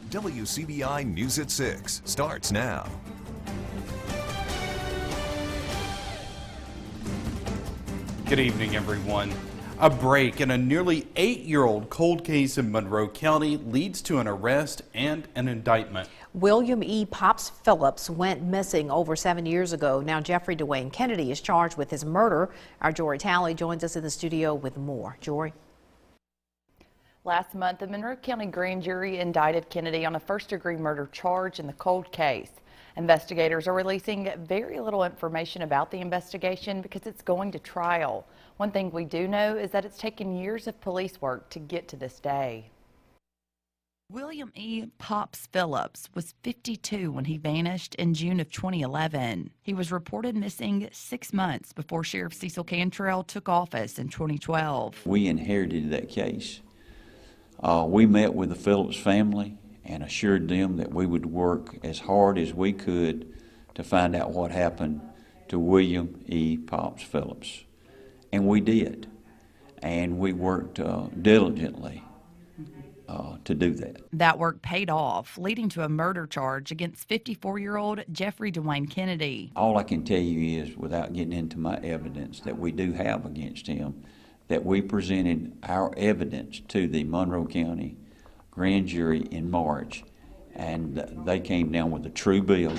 WCBI News at 6 starts now. Good evening, everyone. A break in a nearly 8-year-old cold case in Monroe County leads to an arrest and an indictment. William E. Pops Phillips went missing over 7 years ago. Now Jeffrey Dwayne Kennedy is charged with his murder. Our Jory Talley joins us in the studio with more. Jory. Last month, the Monroe County grand jury indicted Kennedy on a first-degree murder charge in the cold case. Investigators are releasing very little information about the investigation because it's going to trial. One thing we do know is that it's taken years of police work to get to this day. William E. Pops Phillips was 52 when he vanished in June of 2011. He was reported missing 6 months before Sheriff Cecil Cantrell took office in 2012. We inherited that case. We met with the Phillips family and assured them that we would work as hard as we could to find out what happened to William E. Pops Phillips. And we did. And we worked diligently to do that. That work paid off, leading to a murder charge against 54-year-old Jeffrey Dwayne Kennedy. All I can tell you is, without getting into my evidence that we do have against him, that we presented our evidence to the Monroe County grand jury in March, and they came down with a true bill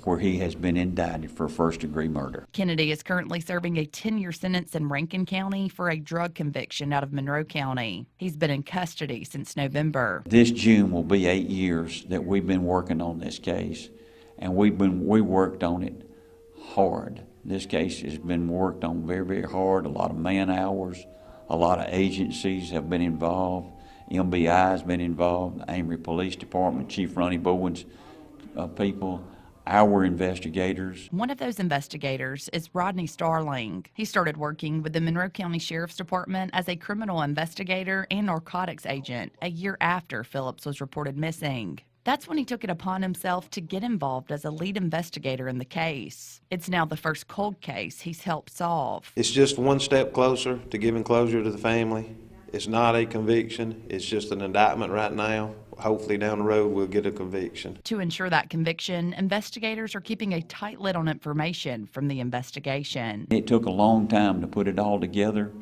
where he has been indicted for first-degree murder. Kennedy is currently serving a 10-year sentence in Rankin County for a drug conviction out of Monroe County. He's been in custody since November. This June will be 8 years that we've been working on this case, and we worked on it hard. This case has been worked on very, very hard. A lot of man hours, a lot of agencies have been involved. MBI has been involved, the Amory Police Department, Chief Ronnie Bowen's people, our investigators. One of those investigators is Rodney Starling. He started working with the Monroe County Sheriff's Department as a criminal investigator and narcotics agent a year after Phillips was reported missing. That's when he took it upon himself to get involved as a lead investigator in the case. It's now the first cold case he's helped solve. It's just one step closer to giving closure to the family. It's not a conviction. It's just an indictment right now. Hopefully down the road we'll get a conviction. To ensure that conviction, investigators are keeping a tight lid on information from the investigation. It took a long time to put it all together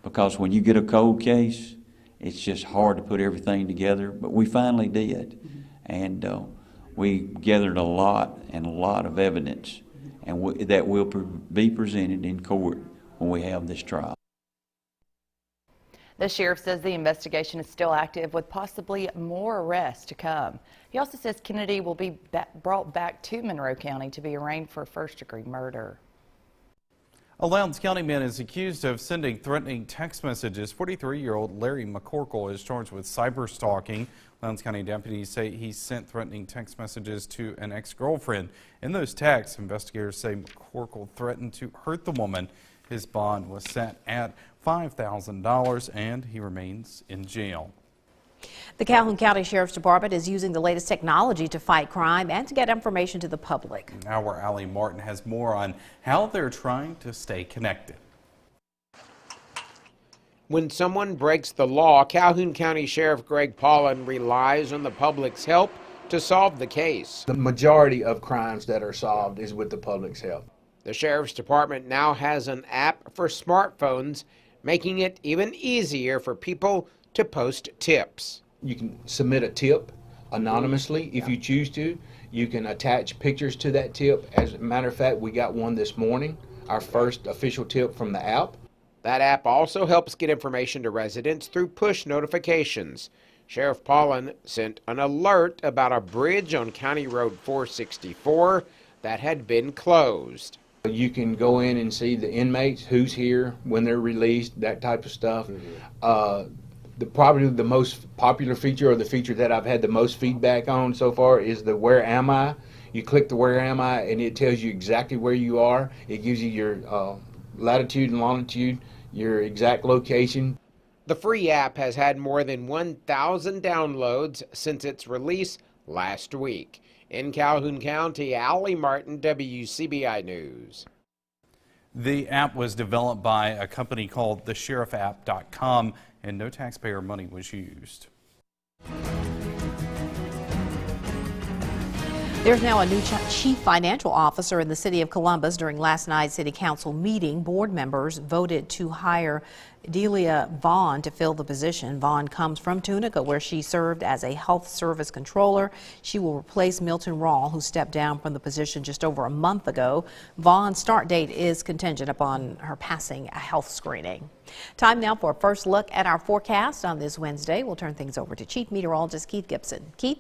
because when you get a cold case, it's just hard to put everything together, but we finally did. And we gathered a lot of evidence and that will be presented in court when we have this trial. The sheriff says the investigation is still active with possibly more arrests to come. He also says Kennedy will be brought back to Monroe County to be arraigned for first-degree murder. A Lowndes County man is accused of sending threatening text messages. 43-year-old Larry McCorkle is charged with cyber stalking. Lowndes County deputies say he sent threatening text messages to an ex-girlfriend. In those texts, investigators say McCorkle threatened to hurt the woman. His bond was set at $5,000 and he remains in jail. The Calhoun County Sheriff's Department is using the latest technology to fight crime and to get information to the public. Our Allie Martin has more on how they're trying to stay connected. When someone breaks the law, Calhoun County Sheriff Greg Paulin relies on the public's help to solve the case. The majority of crimes that are solved is with the public's help. The Sheriff's Department now has an app for smartphones, making it even easier for people to post tips. You can submit a tip anonymously if you choose to. You can attach pictures to that tip. As a matter of fact, we got one this morning, our first official tip from the app. That app also helps get information to residents through push notifications. Sheriff Paulin sent an alert about a bridge on County Road 464 that had been closed. You can go in and see the inmates, who's here, when they're released, that type of stuff. Probably the most popular feature, or the feature that I've had the most feedback on so far, is the Where Am I? You click the Where Am I and it tells you exactly where you are. It gives you your latitude and longitude, your exact location. The free app has had more than 1,000 downloads since its release last week. In Calhoun County, Allie Martin, WCBI News. The app was developed by a company called thesherifapp.com, and no taxpayer money was used. There's now a new chief financial officer in the city of Columbus. During last night's city council meeting, board members voted to hire Delia Vaughn to fill the position. Vaughn comes from Tunica, where she served as a health service controller. She will replace Milton Rawl, who stepped down from the position just over a month ago. Vaughn's start date is contingent upon her passing a health screening. Time now for a first look at our forecast on this Wednesday. We'll turn things over to Chief Meteorologist Keith Gibson. Keith?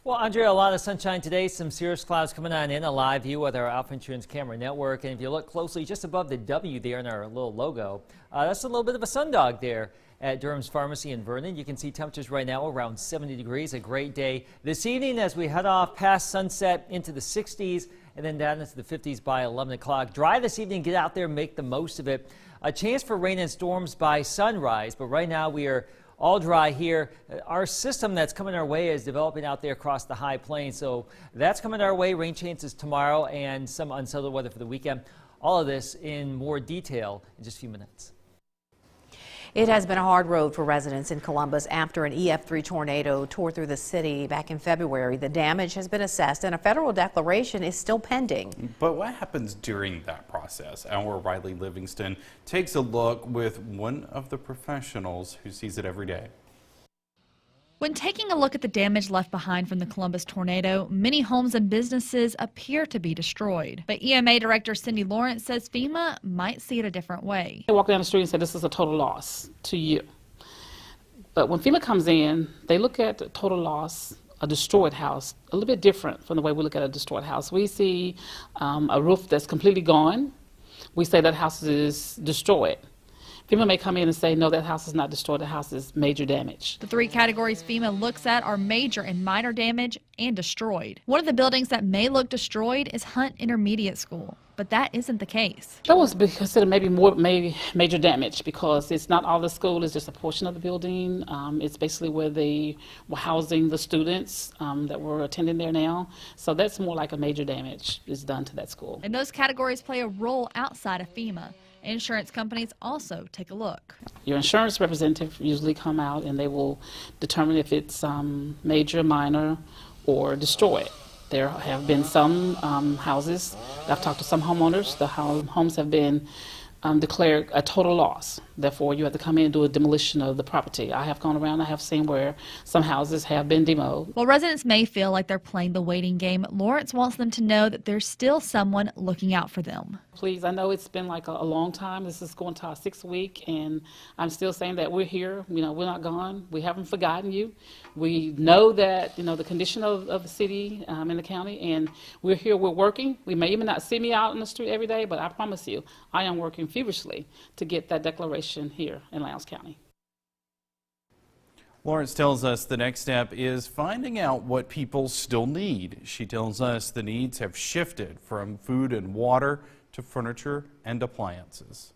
Well, Andrea, a lot of sunshine today, some cirrus clouds coming on in, a live view with our Alpha Insurance camera network. And if you look closely, just above the W there in our little logo, that's a little bit of a sundog there at Durham's Pharmacy in Vernon. You can see temperatures right now around 70 degrees, a great day this evening as we head off past sunset into the 60s and then down into the 50s by 11 o'clock. Dry this evening, get out there, make the most of it. A chance for rain and storms by sunrise, but right now we are all dry here. Our system that's coming our way is developing out there across the high plains, so that's coming our way. Rain chances tomorrow and some unsettled weather for the weekend. All of this in more detail in just a few minutes. It has been a hard road for residents in Columbus after an EF3 tornado tore through the city back in February. The damage has been assessed and a federal declaration is still pending. But what happens during that process? Our Riley Livingston takes a look with one of the professionals who sees it every day. When taking a look at the damage left behind from the Columbus tornado, many homes and businesses appear to be destroyed. But EMA Director Cindy Lawrence says FEMA might see it a different way. They walk down the street and say this is a total loss to you. But when FEMA comes in, they look at the total loss, a destroyed house, a little bit different from the way we look at a destroyed house. We see a roof that's completely gone. We say that house is destroyed. FEMA may come in and say, no, that house is not destroyed, the house is major damage. The three categories FEMA looks at are major and minor damage and destroyed. One of the buildings that may look destroyed is Hunt Intermediate School, but that isn't the case. That was considered maybe major damage because it's not all the school, it's just a portion of the building. It's basically where they were housing the students that were attending there now. So that's more like a major damage is done to that school. And those categories play a role outside of FEMA. Insurance companies also take a look. Your insurance representative usually come out and they will determine if it's major, minor, or destroyed. There have been some houses, I've talked to some homeowners, the homes have been declared a total loss. Therefore, you have to come in and do a demolition of the property. I have gone around, I have seen where some houses have been demoed. While residents may feel like they're playing the waiting game, Lawrence wants them to know that there's still someone looking out for them. Please, I know it's been like a long time. This is going to our 6th week, and I'm still saying that we're here. You know, we're not gone. We haven't forgotten you. We know that, you know, the condition of the city and the county, and we're here, we're working. We may even not see me out in the street every day, but I promise you, I am working feverishly to get that declaration here in Lowndes County. Lawrence tells us the next step is finding out what people still need. She tells us the needs have shifted from food and water to furniture and appliances.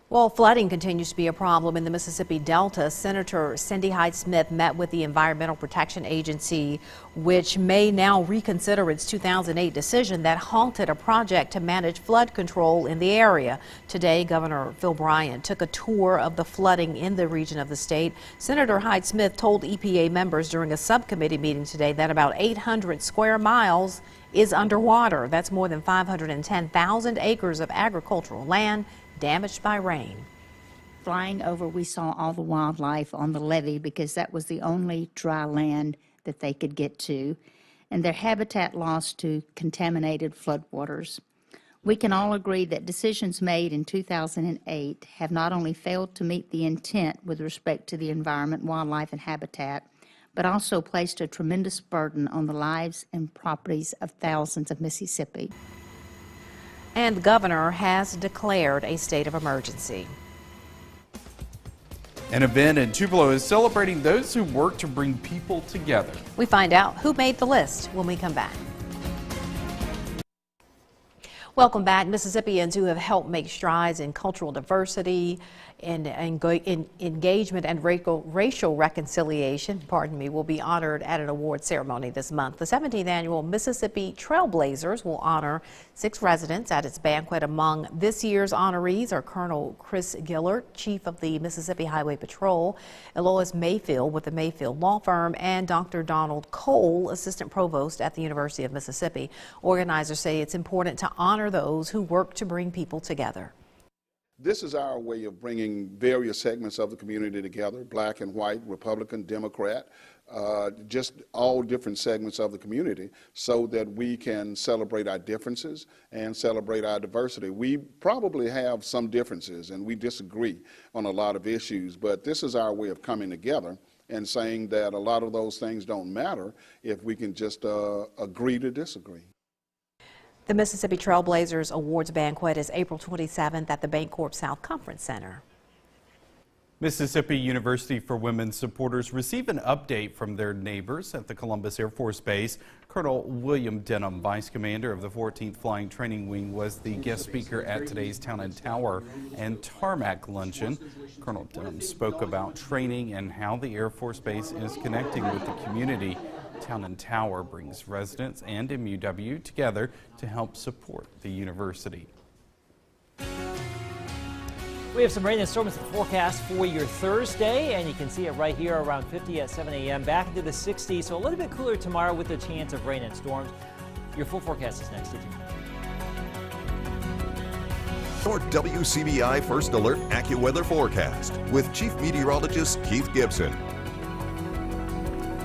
Well, flooding continues to be a problem in the Mississippi Delta. Senator Cindy Hyde-Smith met with the Environmental Protection Agency, which may now reconsider its 2008 decision that halted a project to manage flood control in the area. Today, Governor Phil Bryant took a tour of the flooding in the region of the state. Senator Hyde-Smith told EPA members during a subcommittee meeting today that about 800 square miles is underwater. That's more than 510,000 acres of agricultural land damaged by rain. Flying over, we saw all the wildlife on the levee because that was the only dry land that they could get to, and their habitat lost to contaminated floodwaters. We can all agree that decisions made in 2008 have not only failed to meet the intent with respect to the environment, wildlife, and habitat, but also placed a tremendous burden on the lives and properties of thousands of Mississippi. And the governor has declared a state of emergency. An event in Tupelo is celebrating those who work to bring people together. We find out who made the list when we come back. Welcome back. Mississippians who have helped make strides in cultural diversity and engagement and racial reconciliation, will be honored at an award ceremony this month. The 17th annual Mississippi Trailblazers will honor 6 residents at its banquet. Among this year's honorees are Colonel Chris Gillard, Chief of the Mississippi Highway Patrol, Elois Mayfield with the Mayfield Law Firm, and Dr. Donald Cole, Assistant Provost at the University of Mississippi. Organizers say it's important to honor those who work to bring people together. This is our way of bringing various segments of the community together, black and white, Republican, Democrat, just all different segments of the community, so that we can celebrate our differences and celebrate our diversity. We probably have some differences and we disagree on a lot of issues, but this is our way of coming together and saying that a lot of those things don't matter if we can just agree to disagree. The Mississippi Trailblazers Awards Banquet is April 27th at the Bancorp South Conference Center. Mississippi University for Women supporters receive an update from their neighbors at the Columbus Air Force Base. Colonel William Denham, Vice Commander of the 14th Flying Training Wing, was the guest speaker at today's Town and Tower and Tarmac Luncheon. Colonel Denham spoke about training and how the Air Force Base is connecting with the community. Town and Tower brings residents and MUW together to help support the university. We have some rain and storms in the forecast for your Thursday, and you can see it right here around 50 at 7 a.m. Back into the 60s, so a little bit cooler tomorrow with the chance of rain and storms. Your full forecast is next. Stay tuned. Your WCBI First Alert AccuWeather forecast with Chief Meteorologist Keith Gibson.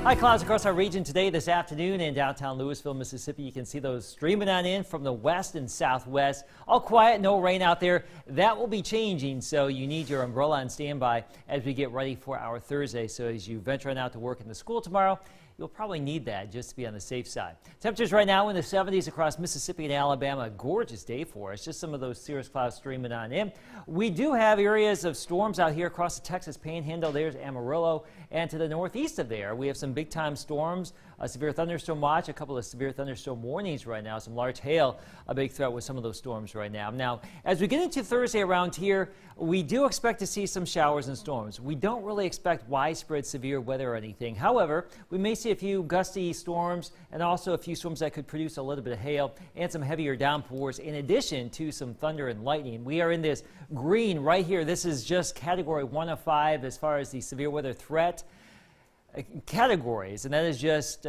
High clouds across our region today, this afternoon in downtown Louisville, Mississippi. You can see those streaming on in from the west and southwest. All quiet, no rain out there. That will be changing, so you need your umbrella on standby as we get ready for our Thursday. So as you venture on out to work in the school tomorrow, you'll probably need that just to be on the safe side. Temperatures right now in the 70s across Mississippi and Alabama. A gorgeous day for us. Just some of those cirrus clouds streaming on in. We do have areas of storms out here across the Texas Panhandle. There's Amarillo. And to the northeast of there, we have some big time storms. A severe thunderstorm watch, a couple of severe thunderstorm warnings right now. Some large hail, a big threat with some of those storms right now. Now, as we get into Thursday around here, we do expect to see some showers and storms. We don't really expect widespread severe weather or anything. However, we may see a few gusty storms and also a few storms that could produce a little bit of hail and some heavier downpours in addition to some thunder and lightning. We are in this green right here. This is just category 1 of 5 as far as the severe weather threat categories, and that is just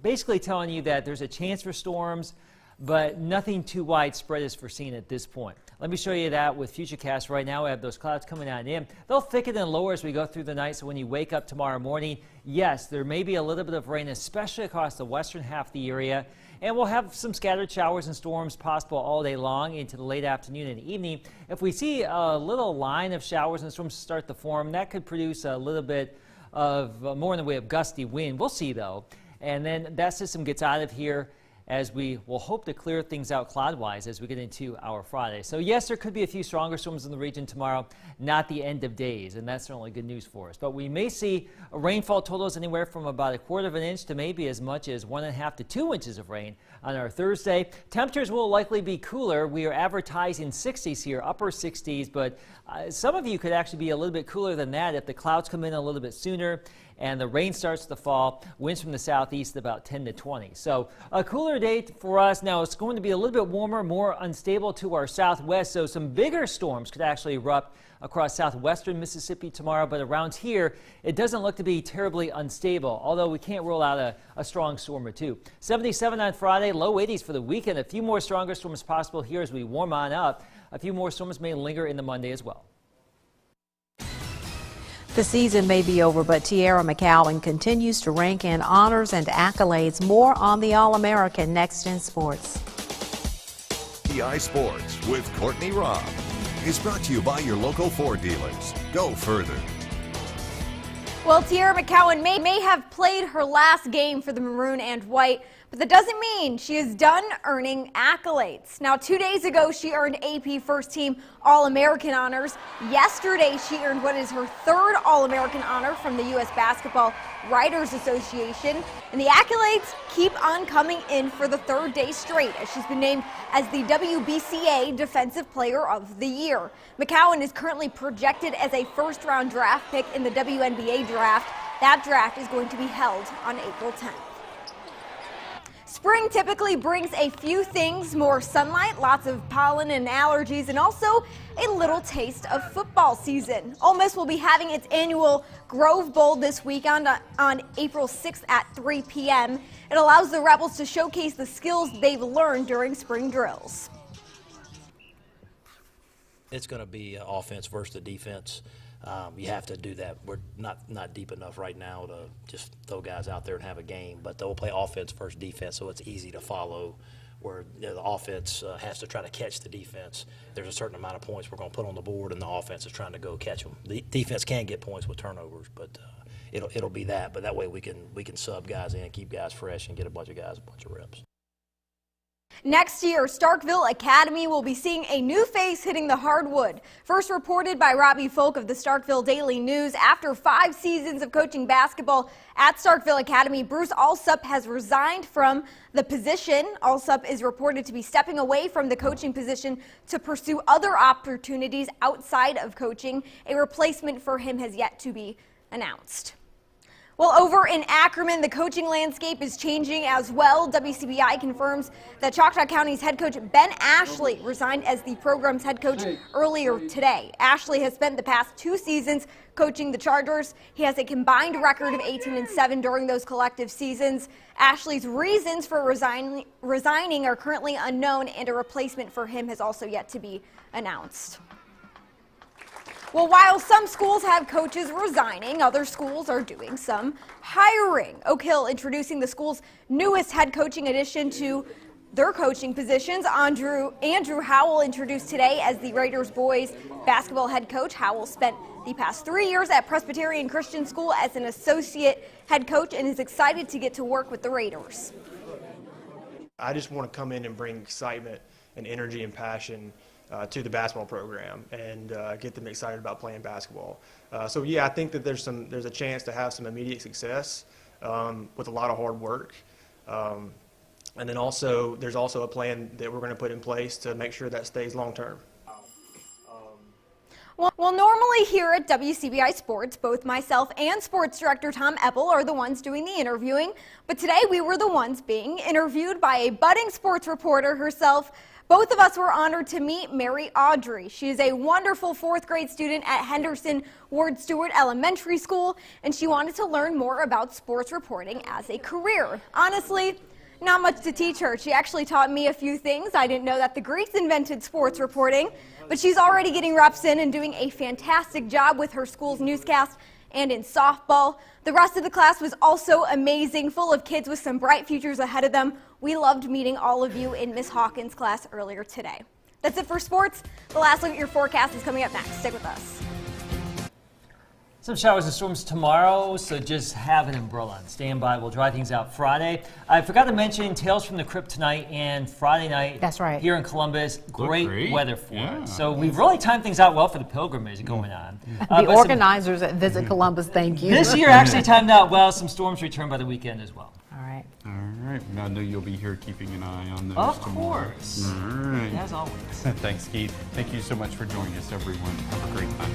basically telling you that there's a chance for storms, but nothing too widespread is foreseen at this point. Let me show you that with Futurecast right now. We have those clouds coming on in. They'll thicken and lower as we go through the night, so when you wake up tomorrow morning, yes, there may be a little bit of rain, especially across the western half of the area, and we'll have some scattered showers and storms possible all day long into the late afternoon and evening. If we see a little line of showers and storms start to form, that could produce a little bit of more in the way of gusty wind. We'll see though. And then that system gets out of here as we will hope to clear things out cloud-wise as we get into our Friday. So yes, there could be a few stronger storms in the region tomorrow, not the end of days, and that's certainly good news for us. But we may see rainfall totals anywhere from about 1/4 of an inch to maybe as much as 1.5 to 2 inches of rain on our Thursday. Temperatures will likely be cooler. We are advertising 60s here, upper 60s, but some of you could actually be a little bit cooler than that if the clouds come in a little bit sooner and the rain starts to fall. Winds from the southeast about 10 to 20. So a cooler day for us. Now it's going to be a little bit warmer, more unstable to our southwest. So some bigger storms could actually erupt across southwestern Mississippi tomorrow. But around here, it doesn't look to be terribly unstable, although we can't rule out a strong storm or two. 77 on Friday, low 80s for the weekend. A few more stronger storms possible here as we warm on up. A few more storms may linger in the Monday as well. The season may be over, but Tiara McCowan continues to rank in honors and accolades. More on the All-American next in sports. PI Sports with Courtney Robb is brought to you by your local Ford dealers. Go further. Well, Tiara McCowan may have played her last game for the Maroon and White, But that doesn't mean she is done earning accolades. Now, 2 days ago, she earned AP First Team All-American honors. Yesterday, she earned what is her third All-American honor from the U.S. Basketball Writers Association. And the accolades keep on coming in for the third day straight, as she's been named as the WBCA Defensive Player of the Year. McCowan is currently projected as a first-round draft pick in the WNBA draft. That draft is going to be held on April 10th. Spring typically brings a few things: more sunlight, lots of pollen and allergies, and also a little taste of football season. Ole Miss will be having its annual Grove Bowl this weekend on April 6th at 3 p.m. It allows the Rebels to showcase the skills they've learned during spring drills. It's going to be offense versus the defense. You have to do that. We're not deep enough right now to just throw guys out there and have a game, but they'll play offense versus defense, so it's easy to follow, where the offense has to try to catch the defense. There's a certain amount of points we're going to put on the board, and the offense is trying to go catch them. The defense can get points with turnovers, but it'll be that. But that way we can sub guys in, keep guys fresh, and get a bunch of guys a bunch of reps. Next year, Starkville Academy will be seeing a new face hitting the hardwood. First reported by Robbie Folk of the Starkville Daily News, after 5 seasons of coaching basketball at Starkville Academy, Bruce Alsup has resigned from the position. Alsup is reported to be stepping away from the coaching position to pursue other opportunities outside of coaching. A replacement for him has yet to be announced. Well, over in Ackerman, the coaching landscape is changing as well. WCBI confirms that Choctaw County's head coach Ben Ashley resigned as the program's head coach earlier today. Ashley has spent the past 2 seasons coaching the Chargers. He has a combined record of 18-7 during those collective seasons. Ashley's reasons for resigning are currently unknown, and a replacement for him has also yet to be announced. Well, while some schools have coaches resigning, other schools are doing some hiring. Oak Hill introducing the school's newest head coaching addition to their coaching positions. Andrew Howell introduced today as the Raiders boys basketball head coach. Howell spent the past 3 years at Presbyterian Christian School as an associate head coach and is excited to get to work with the Raiders. I just want to come in and bring excitement and energy and passion to the basketball program and get them excited about playing basketball. So yeah, I think that there's a chance to have some immediate success with a lot of hard work. And then also, there's also a plan that we're going to put in place to make sure that stays long term. Well, normally here at WCBI Sports, both myself and sports director Tom Eppel are the ones doing the interviewing, but today we were the ones being interviewed by a budding sports reporter herself. Both of us were honored to meet Mary Audrey. She is a wonderful 4th grade student at Henderson Ward Stewart Elementary School, and she wanted to learn more about sports reporting as a career. Honestly, not much to teach her. She actually taught me a few things. I didn't know that the Greeks invented sports reporting, but she's already getting reps in and doing a fantastic job with her school's newscast and in softball. The rest of the class was also amazing, full of kids with some bright futures ahead of them. We loved meeting all of you in Miss Hawkins' class earlier today. That's it for sports. The last look at your forecast is coming up next. Stick with us. Some showers and storms tomorrow, so just have an umbrella on standby. We'll dry things out Friday. I forgot to mention Tales from the Crypt tonight and Friday night. That's right. Here in Columbus. Great weather for it. So we've really timed things out well for the pilgrimage going on. The organizers at Visit Columbus, thank you. This year actually timed out well. Some storms return by the weekend as well. All right. All right. I know you'll be here keeping an eye on those Of tomorrow. course. All right. As always. Thanks, Keith. Thank you so much for joining us, everyone. Have a great time.